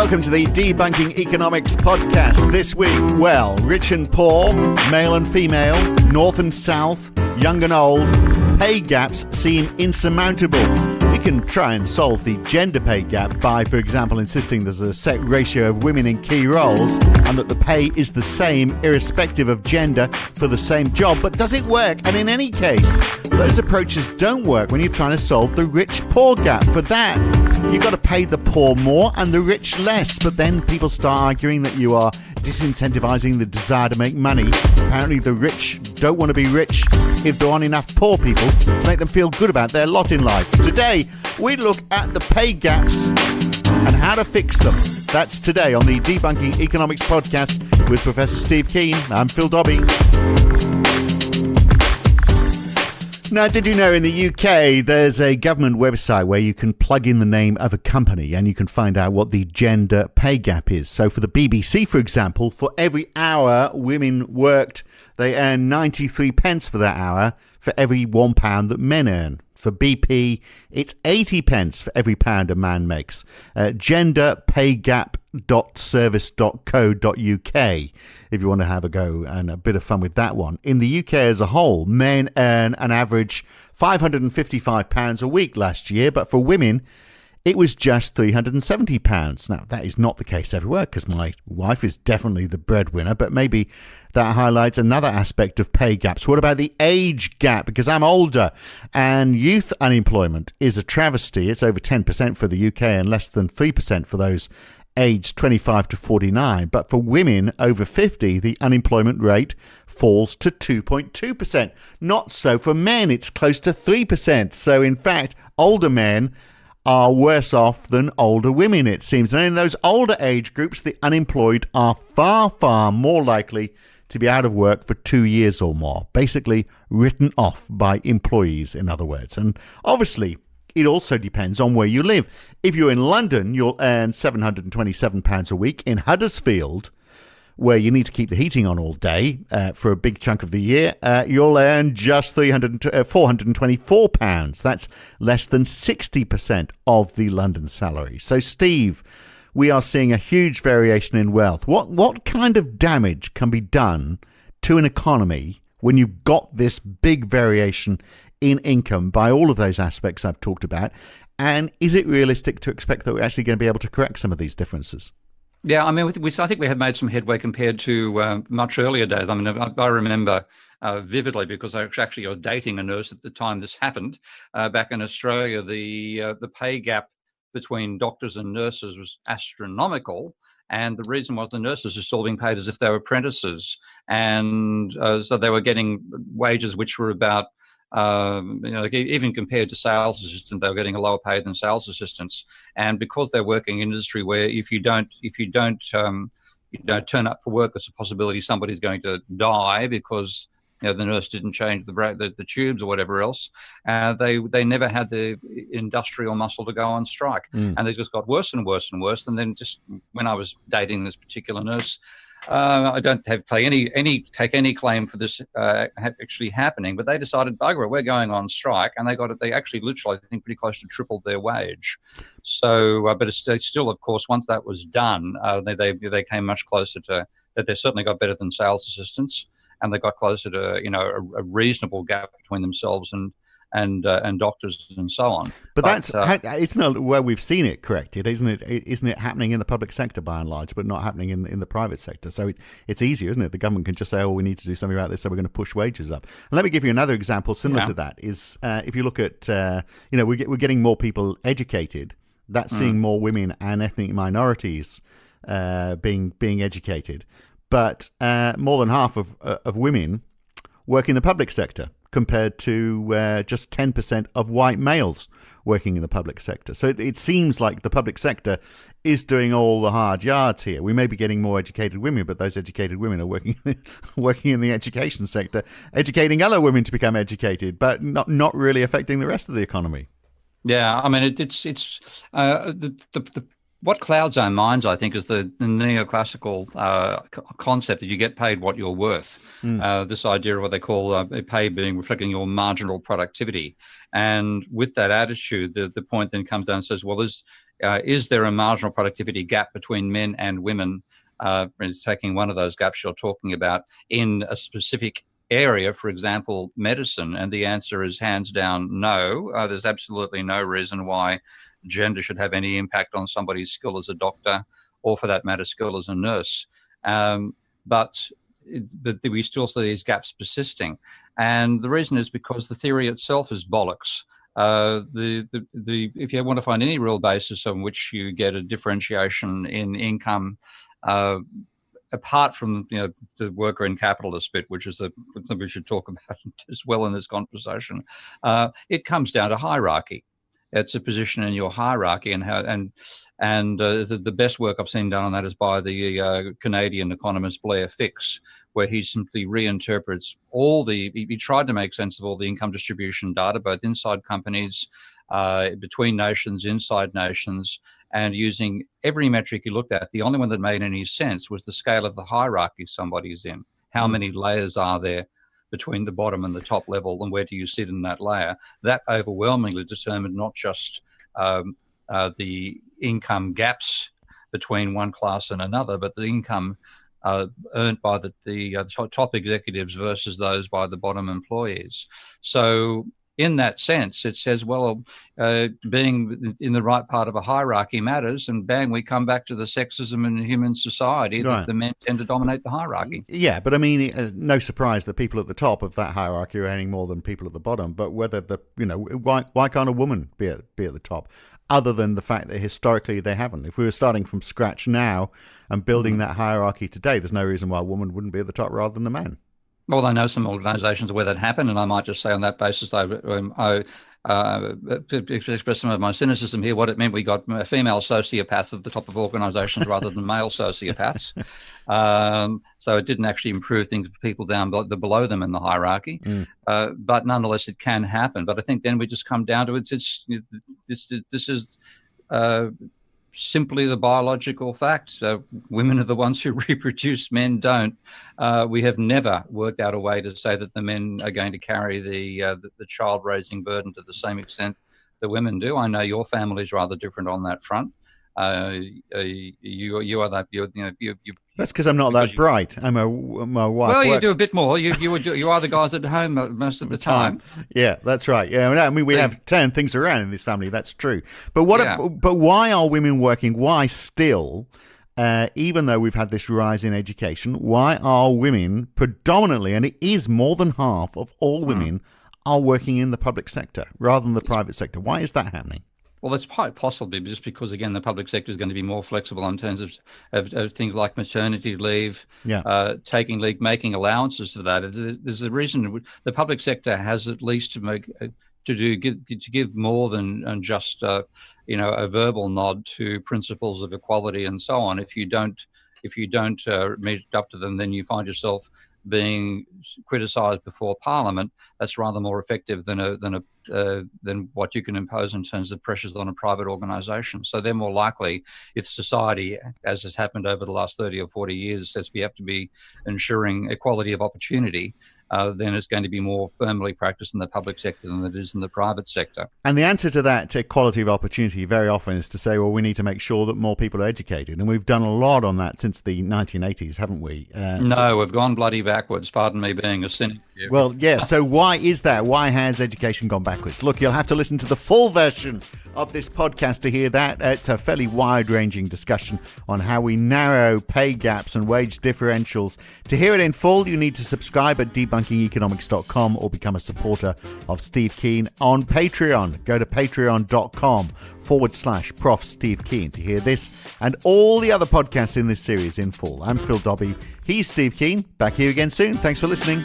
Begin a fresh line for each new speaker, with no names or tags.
Welcome to the Debunking Economics podcast. This week, well, rich and poor, male and female, north and south, young and old, pay gaps seem insurmountable. We can try and solve the gender pay gap by, for example, insisting there's a set ratio of women in key roles and that the pay is the same irrespective of gender for the same job. But does it work? And in any case, those approaches don't work when you're trying to solve the rich-poor gap. For that, you've got to pay the poor more and the rich less. But then people start arguing that you are disincentivizing the desire to make money. Apparently the rich don't want to be rich if there aren't enough poor people to make them feel good about their lot in life. Today, we look at the pay gaps and how to fix them. That's today on the Debunking Economics podcast with Professor Steve Keen. I'm Phil Dobbie. Now, did you know in the UK there's a government website where you can plug in the name of a company and you can find out what the gender pay gap is? So for the BBC, for example, for every hour women worked, they earn 93 pence for that hour for every £1 that men earn. For BP, it's 80 pence for every pound a man makes. Genderpaygap.service.co.uk if you want to have a go and a bit of fun with that one. In the UK as a whole, men earn an average £555 a week last year, but for women, it was just £370. Now, that is not the case everywhere because my wife is definitely the breadwinner, but maybe that highlights another aspect of pay gaps. What about the age gap? Because I'm older and youth unemployment is a travesty. It's over 10% for the UK and less than 3% for those aged 25 to 49. But for women over 50, the unemployment rate falls to 2.2%. Not so for men. It's close to 3%. So in fact, older men are worse off than older women, it seems. And in those older age groups, the unemployed are far, far more likely to be out of work for 2 years or more, basically written off by employees, in other words. And obviously, it also depends on where you live. If you're in London, you'll earn £727 a week. In Huddersfield, where you need to keep the heating on all day for a big chunk of the year, you'll earn just £424. That's less than 60% of the London salary. So, Steve, we are seeing a huge variation in wealth. What kind of damage can be done to an economy when you've got this big variation in income by all of those aspects I've talked about? And is it realistic to expect that we're actually going to be able to correct some of these differences?
Yeah, I mean, I think we have made some headway compared to much earlier days. I mean, I remember vividly because I actually was dating a nurse at the time this happened. Back in Australia, the pay gap between doctors and nurses was astronomical. And the reason was the nurses were still being paid as if they were apprentices. And so they were getting wages which were about, like even compared to sales assistants, they were getting a lower pay than sales assistants. And because they're working in an industry where if you don't turn up for work, there's a possibility somebody's going to die because the nurse didn't change the tubes or whatever else. They never had the industrial muscle to go on strike, and they just got worse and worse and worse. And then just when I was dating this particular nurse, I don't take any claim for this actually happening, but they decided, bugger it, we're going on strike, and they actually literally, I think, pretty close to tripled their wage. So, but it's still, of course, once that was done, they came much closer to that. They certainly got better than sales assistants, and they got closer to a reasonable gap between themselves and doctors and so on.
But that's isn't where we've seen it corrected, isn't it? Isn't it happening in the public sector by and large, but not happening in the private sector? So it's easier, isn't it? The government can just say, "Oh, we need to do something about this, so we're going to push wages up." And let me give you another example similar to that. Is if you look at we're getting more people educated. That's seeing more women and ethnic minorities being educated, but more than half of women work in the public sector, compared to just 10% of white males working in the public sector. So it seems like the public sector is doing all the hard yards here. We may be getting more educated women, but those educated women are working in the education sector, educating other women to become educated, but not really affecting the rest of the economy.
Yeah, I mean, it's what clouds our minds, I think, is the neoclassical concept that you get paid what you're worth. This idea of what they call pay being reflecting your marginal productivity. And with that attitude, the point then comes down and says, well, is there a marginal productivity gap between men and women, taking one of those gaps you're talking about, in a specific area, for example, medicine? And the answer is hands down no. There's absolutely no reason why gender should have any impact on somebody's skill as a doctor, or for that matter, skill as a nurse. But we still see these gaps persisting. And the reason is because the theory itself is bollocks. If you want to find any real basis on which you get a differentiation in income, apart from the worker and capitalist bit, which is something we should talk about as well in this conversation, it comes down to hierarchy. It's a position in your hierarchy, and the best work I've seen done on that is by the Canadian economist Blair Fix, where he simply reinterprets he tried to make sense of all the income distribution data, both inside companies, between nations, inside nations, and using every metric he looked at. The only one that made any sense was the scale of the hierarchy somebody is in. How many layers are there between the bottom and the top level, and where do you sit in that layer? That overwhelmingly determined not just the income gaps between one class and another, but the income earned by the top executives versus those by the bottom employees. So in that sense, it says, well, being in the right part of a hierarchy matters, and bang, we come back to the sexism in human society, that the men tend to dominate the hierarchy.
Yeah, but I mean, no surprise that people at the top of that hierarchy are earning more than people at the bottom. But whether why can't a woman be at the top, other than the fact that historically they haven't? If we were starting from scratch now and building that hierarchy today, there's no reason why a woman wouldn't be at the top rather than the man.
Well, I know some organisations where that happened, and I might just say on that basis, I express some of my cynicism here. What it meant, we got female sociopaths at the top of organisations rather than male sociopaths. So it didn't actually improve things for people down below them in the hierarchy. But nonetheless, it can happen. But I think then we just come down to this is simply the biological fact. Women are the ones who reproduce, men don't. We have never worked out a way to say that the men are going to carry the child raising burden to the same extent that women do. I know your family is rather different on that front. You are that.
That's because I'm not that bright. My wife.
Well, you
works.
do a bit more. You are the guys at home most of the time.
Yeah, that's right. Yeah, I mean we have 10 things around in this family. That's true. But but why are women working? Why still? Even though we've had this rise in education, why are women predominantly, and it is more than half of all women, are working in the public sector rather than the private sector? Why is that happening?
Well, it's possibly just because, again, the public sector is going to be more flexible in terms of things like maternity leave, taking leave, making allowances for that. There's a reason the public sector has at least to give more than just a verbal nod to principles of equality and so on. If you don't meet up to them, then you find yourself being criticised before Parliament. That's rather more effective than what you can impose in terms of pressures on a private organisation. So they're more likely, if society, as has happened over the last 30 or 40 years, says we have to be ensuring equality of opportunity, then it's going to be more firmly practiced in the public sector than it is in the private sector.
And the answer to that equality of opportunity very often is to say, well, we need to make sure that more people are educated. And we've done a lot on that since the 1980s, haven't we?
No, we've gone bloody backwards. Pardon me being a cynic.
Well, yeah, so why is that? Why has education gone backwards? Look, you'll have to listen to the full version of this podcast to hear that. It's a fairly wide-ranging discussion on how we narrow pay gaps and wage differentials. To hear it in full, you need to subscribe at debunkingeconomics.com or become a supporter of Steve Keen on Patreon. Go to patreon.com/Prof. Steve Keen to hear this and all the other podcasts in this series in full. I'm Phil Dobbie. He's Steve Keen. Back here again soon. Thanks for listening.